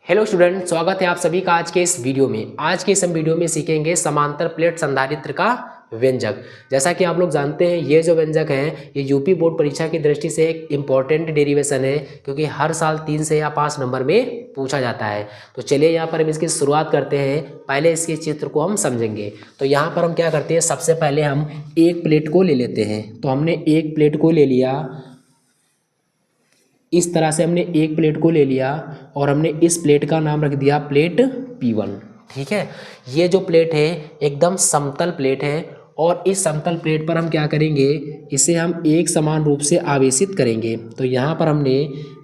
Hello student, स्वागत है आप सभी का आज के इस वीडियो में। आज के इस हम वीडियो में सीखेंगे समांतर प्लेट संधारित्र का व्यंजक। जैसा कि आप लोग जानते हैं, ये जो व्यंजक है ये यूपी बोर्ड परीक्षा की दृष्टि से एक इम्पॉर्टेंट डेरिवेशन है, क्योंकि हर साल 3 से या 5 नंबर में पूछा जाता है। तो चलिए यहाँ पर हम इसकी शुरुआत करते हैं। पहले इसके चित्र को हम समझेंगे। तो यहाँ पर हम क्या करते हैं, सबसे पहले हम एक प्लेट को ले लेते हैं। तो हमने एक प्लेट को ले लिया, इस तरह से हमने एक प्लेट को ले लिया और हमने इस प्लेट का नाम रख दिया प्लेट P1। ठीक है, ये जो प्लेट है एकदम समतल प्लेट है और इस समतल प्लेट पर हम क्या करेंगे, इसे हम एक समान रूप से आवेशित करेंगे। तो यहाँ पर हमने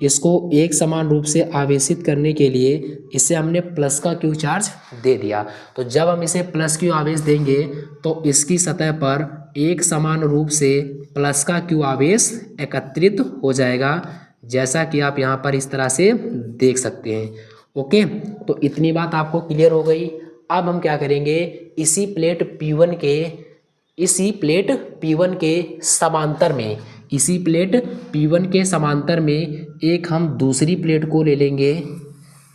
इसको एक समान रूप से आवेशित करने के लिए इसे हमने प्लस का क्यू चार्ज दे दिया। तो जब हम इसे प्लस क्यू आवेश देंगे तो इसकी सतह पर एक समान रूप से प्लस का क्यू आवेश एकत्रित हो जाएगा, जैसा कि आप यहाँ पर इस तरह से देख सकते हैं। ओके, तो इतनी बात आपको क्लियर हो गई। अब हम क्या करेंगे, इसी प्लेट P1 के समांतर में एक हम दूसरी प्लेट को ले लेंगे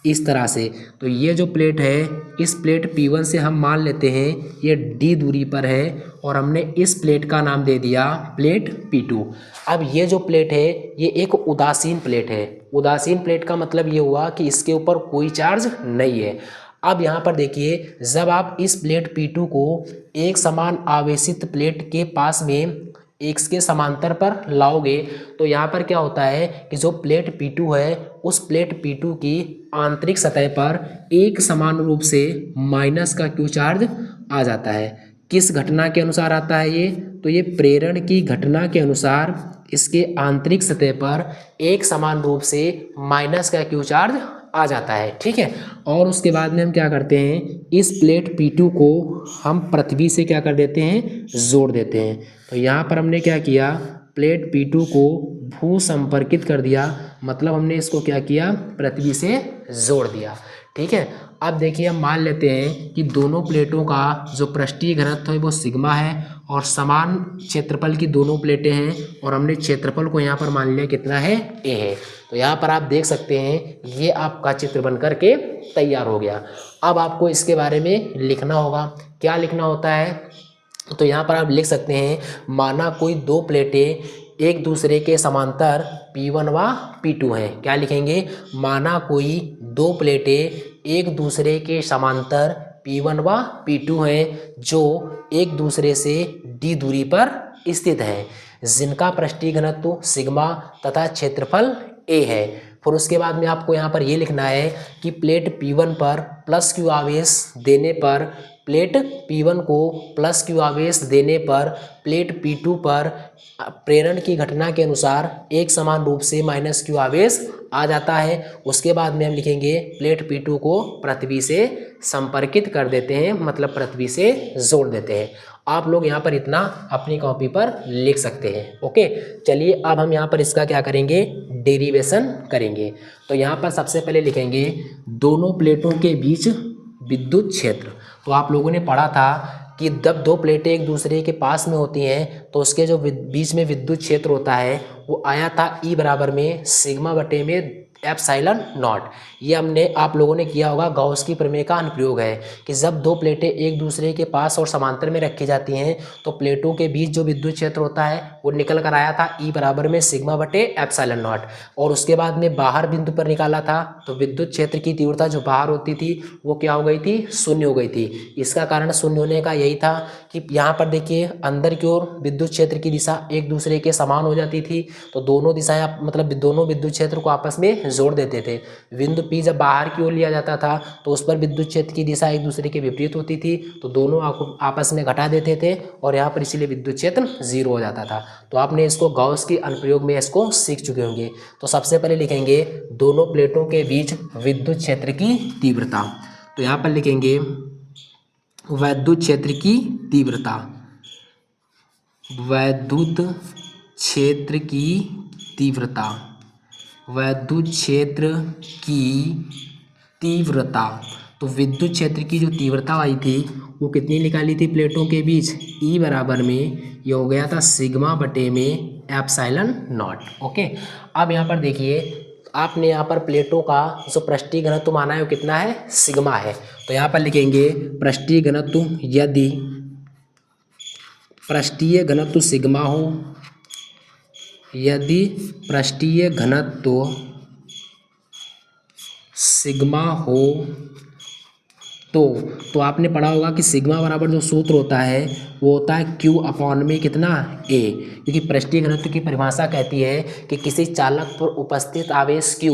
इस तरह से। तो ये जो प्लेट है, इस प्लेट P1 से हम मान लेते हैं ये D दूरी पर है और हमने इस प्लेट का नाम दे दिया प्लेट P2। अब ये जो प्लेट है ये एक उदासीन प्लेट है। उदासीन प्लेट का मतलब ये हुआ कि इसके ऊपर कोई चार्ज नहीं है। अब यहाँ पर देखिए, जब आप इस प्लेट P2 को एक समान आवेशित प्लेट के पास में एक्स के समांतर पर लाओगे तो यहाँ पर क्या होता है कि जो प्लेट P2 है उस प्लेट P2 की आंतरिक सतह पर एक समान रूप से माइनस का क्यू चार्ज आ जाता है। किस घटना के अनुसार आता है ये, तो ये प्रेरण की घटना के अनुसार इसके आंतरिक सतह पर एक समान रूप से माइनस का क्यू चार्ज आ जाता है। ठीक है, और उसके बाद में हम क्या करते हैं, इस प्लेट P2 को हम पृथ्वी से क्या कर देते हैं, जोड़ देते हैं। तो यहाँ पर हमने क्या किया, प्लेट P2 को भू संपर्कित कर दिया, मतलब हमने इसको क्या किया, पृथ्वी से जोड़ दिया। ठीक है, अब देखिए हम मान लेते हैं कि दोनों प्लेटों का जो पृष्ठीय घनत्व है वो सिग्मा है और समान क्षेत्रफल की दोनों प्लेटें हैं और हमने क्षेत्रफल को यहाँ पर मान लिया कितना है, A है। तो यहाँ पर आप देख सकते हैं ये आपका चित्र बन कर के तैयार हो गया। अब आपको इसके बारे में लिखना होगा। क्या लिखना होता है, तो यहाँ पर आप लिख सकते हैं, माना कोई दो प्लेटें एक दूसरे के समांतर P1 व P2 हैं। क्या लिखेंगे, माना कोई दो प्लेटें एक दूसरे के समांतर P1 व P2 हैं जो एक दूसरे से D दूरी पर स्थित हैं, जिनका पृष्ठीय घनत्व सिग्मा तथा क्षेत्रफल A है। फिर उसके बाद में आपको यहाँ पर ये लिखना है कि प्लेट P1 पर प्लस क्यू आवेश देने पर प्लेट P1 को प्लस क्यू आवेश देने पर प्लेट P2 पर प्रेरण की घटना के अनुसार एक समान रूप से माइनस क्यू आवेश आ जाता है। उसके बाद में हम लिखेंगे प्लेट P2 को पृथ्वी से संपर्कित कर देते हैं, मतलब पृथ्वी से जोड़ देते हैं। आप लोग यहाँ पर इतना अपनी कॉपी पर लिख सकते हैं। ओके, चलिए अब हम यहाँ पर इसका क्या करेंगे, डेरिवेशन करेंगे। तो यहाँ पर सबसे पहले लिखेंगे दोनों प्लेटों के बीच विद्युत क्षेत्र। तो आप लोगों ने पढ़ा था कि जब दो प्लेटें एक दूसरे के पास में होती हैं तो उसके जो बीच में विद्युत क्षेत्र होता है वो आया था E बराबर में सिग्मा बटे में एप्सिलॉन नॉट। ये हमने आप लोगों ने किया होगा, गॉस की प्रमेय का अनुप्रयोग है कि जब दो प्लेटें एक दूसरे के पास और समांतर में रखी जाती हैं तो प्लेटों के बीच जो विद्युत क्षेत्र होता है वो निकल कर आया था E बराबर में सिग्मा बटे एप्सिलॉन नॉट। और उसके बाद में बाहर बिंदु पर निकाला था तो विद्युत क्षेत्र की तीव्रता जो बाहर होती थी वो क्या हो गई थी, शून्य हो गई थी। इसका कारण शून्य होने का यही था कि यहाँ पर देखिए अंदर की ओर विद्युत क्षेत्र की दिशा एक दूसरे के समान हो जाती थी, तो दोनों दिशाएं मतलब दोनों विद्युत क्षेत्र को आपस में जोड़ देते थे। बिंदु P जब बाहर की ओर लिया जाता था तो उस पर विद्युत क्षेत्र की दिशा एक दूसरे के विपरीत होती थी, तो दोनों आपस में घटा देते थे और यहाँ पर इसीलिए विद्युत क्षेत्र 0 हो जाता था। तो आपने इसको गॉस की अनुप्रयोग में इसको सीख चुके होंगे। तो सबसे पहले लिखेंगे दोनों प्लेटों के बीच विद्युत क्षेत्र की तीव्रता। तो यहाँ पर लिखेंगे वैद्युत क्षेत्र की तीव्रता, वैद्युत क्षेत्र की तीव्रता, वैद्युत क्षेत्र की तीव्रता। तो विद्युत क्षेत्र की जो तीव्रता आई थी वो कितनी निकाली थी प्लेटों के बीच, E बराबर में ये हो गया था सिग्मा बटे में एप्सिलॉन नॉट। ओके, अब यहाँ पर देखिए आपने यहाँ पर प्लेटों का जो पृष्ठीय घनत्व माना है वो कितना है, सिग्मा है। तो यहाँ पर लिखेंगे पृष्ठीय घनत्व, यदि पृष्ठीय घनत्व सिग्मा हो, यदि पृष्ठीय घनत्व सिग्मा हो तो आपने पढ़ा होगा कि सिग्मा बराबर जो सूत्र होता है वो होता है Q अपॉन में कितना, A, क्योंकि पृष्ठीय घनत्व की परिभाषा कहती है कि किसी चालक पर उपस्थित आवेश Q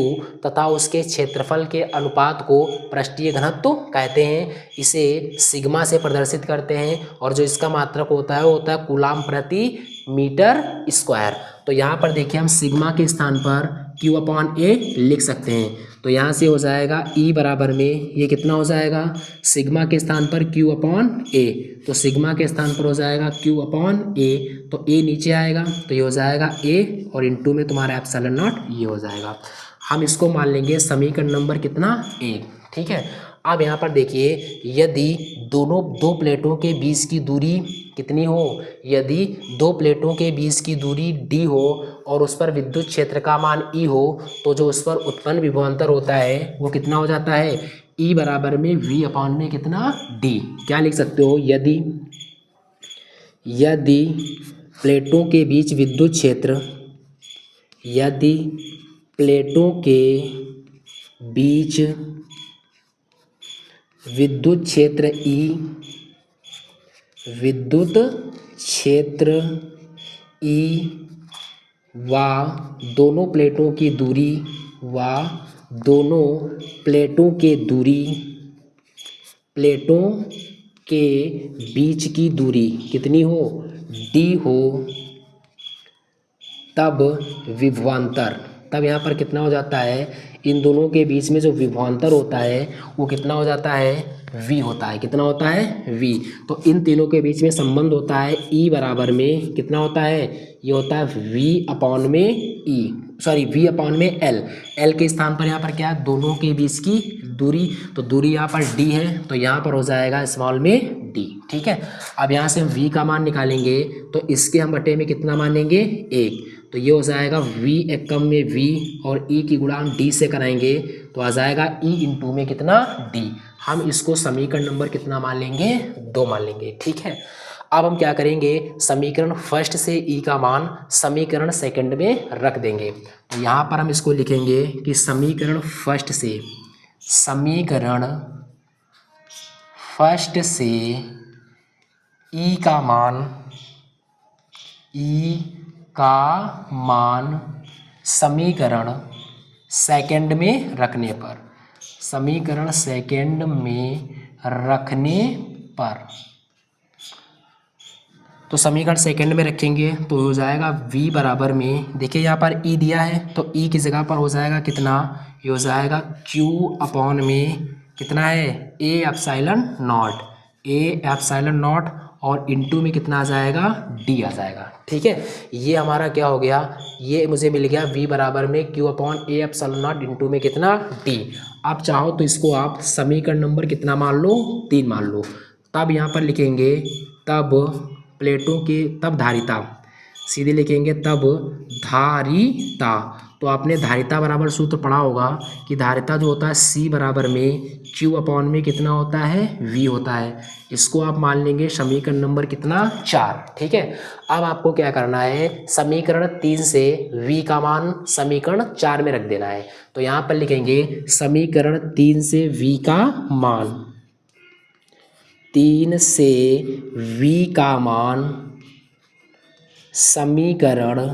तथा उसके क्षेत्रफल के अनुपात को पृष्ठीय घनत्व कहते हैं। इसे सिग्मा से प्रदर्शित करते हैं और जो इसका मात्रक होता है वो होता है कूलाम प्रति मीटर स्क्वायर। तो यहाँ पर देखिए हम सिग्मा के स्थान पर Q अपॉन A लिख सकते हैं। तो यहाँ से हो जाएगा E बराबर में ये कितना हो जाएगा, सिग्मा के स्थान पर Q अपॉन A, तो सिग्मा के स्थान पर हो जाएगा Q अपॉन A, तो A नीचे आएगा तो ये हो जाएगा A और इनटू में तुम्हारा एप्सिलॉन नॉट ये हो जाएगा। हम इसको मान लेंगे समीकरण नंबर कितना, 1। ठीक है। अब यहाँ पर देखिए यदि दो प्लेटों के बीच की दूरी कितनी हो, यदि दो प्लेटों के बीच की दूरी d हो और उस पर विद्युत क्षेत्र का मान E हो तो जो उस पर उत्पन्न विभवांतर होता है वो कितना हो जाता है, E बराबर में V अपॉन में कितना, D। क्या लिख सकते हो, यदि प्लेटों के बीच विद्युत क्षेत्र, यदि प्लेटों के बीच विद्युत क्षेत्र E, विद्युत क्षेत्र E व दोनों प्लेटों की दूरी, प्लेटों के बीच की दूरी कितनी हो, D हो, तब विभवांतर, तब यहाँ पर कितना हो जाता है, इन दोनों के बीच में जो विभवांतर होता है वो कितना हो जाता है, V होता है। कितना होता है, V। तो इन तीनों के बीच में संबंध होता है E बराबर में कितना होता है, ये होता है V अपॉन में V अपॉन में L के स्थान पर यहाँ पर क्या है, दोनों के बीच की दूरी, तो दूरी यहाँ पर D है तो यहाँ पर हो जाएगा स्मॉल में D। ठीक है। अब यहाँ से हम V का मान निकालेंगे तो इसके हम बटे में कितना मानेंगे, 1, तो ये हो जाएगा V एकम में V और E की गुणा हम D से कराएंगे तो आ जाएगा E इंटू में कितना, D। हम इसको समीकरण नंबर कितना मान लेंगे, 2 मान लेंगे। ठीक है। अब हम क्या करेंगे, समीकरण फर्स्ट से E का मान समीकरण सेकंड में रख देंगे। तो यहाँ पर हम इसको लिखेंगे कि समीकरण फर्स्ट से E का मान समीकरण सेकंड में रखने पर, समीकरण सेकंड में रखने पर, तो समीकरण सेकंड में रखेंगे तो हो जाएगा V बराबर में, देखिए यहाँ पर E दिया है तो E की जगह पर हो जाएगा कितना, ये हो जाएगा Q अपॉन में कितना है, A एप्सिलॉन नॉट और इनटू में कितना आ जाएगा, D आ जाएगा। ठीक है। ये हमारा क्या हो गया, ये मुझे मिल गया V बराबर में Q upon A epsilon not into में कितना, D। आप चाहो तो इसको आप समीकरण नंबर कितना मान लो, 3 मान लो। तब यहाँ पर लिखेंगे तब धारिता, सीधे लिखेंगे तब धारिता। तो आपने धारिता बराबर सूत्र पढ़ा होगा कि धारिता जो होता है C बराबर में Q अपॉन में कितना होता है, V होता है। इसको आप मान लेंगे समीकरण नंबर कितना, 4। ठीक है। अब आपको क्या करना है, समीकरण 3 से V का मान समीकरण 4 में रख देना है। तो यहाँ पर लिखेंगे समीकरण 3 से V का मान, 3 से V का मान समीकरण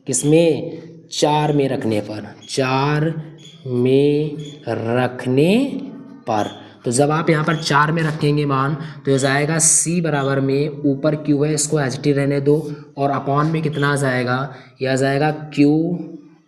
किसमें, 4 में रखने पर, तो जब आप यहाँ पर 4 में रखेंगे मान तो हो जाएगा C बराबर में, ऊपर Q है इसको एच टी रहने दो और अपॉन में कितना आ जाएगा, यह आ जाएगा Q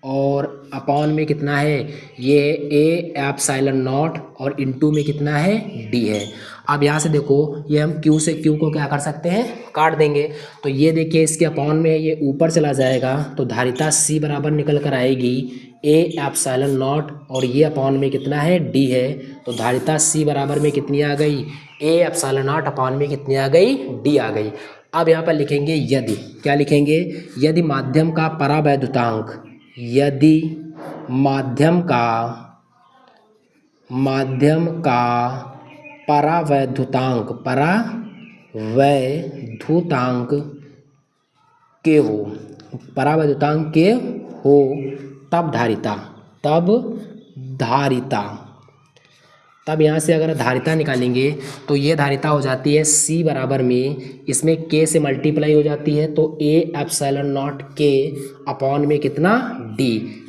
और अपॉन में कितना है, ये A एप्सिलॉन नॉट और इनटू में कितना है, D है। अब यहाँ से देखो ये हम Q से Q को क्या कर सकते हैं, काट देंगे। तो ये देखिए इसके अपॉन में ये ऊपर चला जाएगा तो धारिता C बराबर निकल कर आएगी A एप्सिलॉन नॉट और ये अपॉन में कितना है, D है। तो धारिता C बराबर में कितनी आ गई, A एप्सिलॉन नॉट अपॉन में कितनी आ गई, D आ गई। अब यहाँ पर लिखेंगे यदि, क्या लिखेंगे, यदि माध्यम का परावैद्युतांक, यदि माध्यम का परावैद्युतांक के हो तब धारिता। तब यहाँ से अगर धारिता निकालेंगे तो ये धारिता हो जाती है C बराबर में, इसमें K से मल्टीप्लाई हो जाती है तो A epsilon not K upon में कितना D।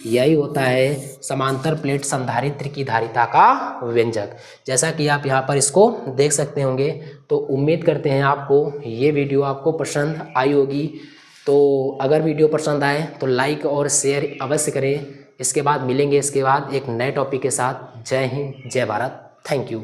यही होता है समांतर प्लेट संधारित्र की धारिता का व्यंजक। जैसा कि आप यहाँ पर इसको देख सकते होंगे। तो उम्मीद करते हैं आपको ये वीडियो आपको पसंद आई होगी। तो अगर वीडियो पसंद आए तो लाइक और शेयर अवश्य करें। इसके बाद मिलेंगे इसके बाद एक नए टॉपिक के साथ। जय हिंद, जय भारत, थैंक यू।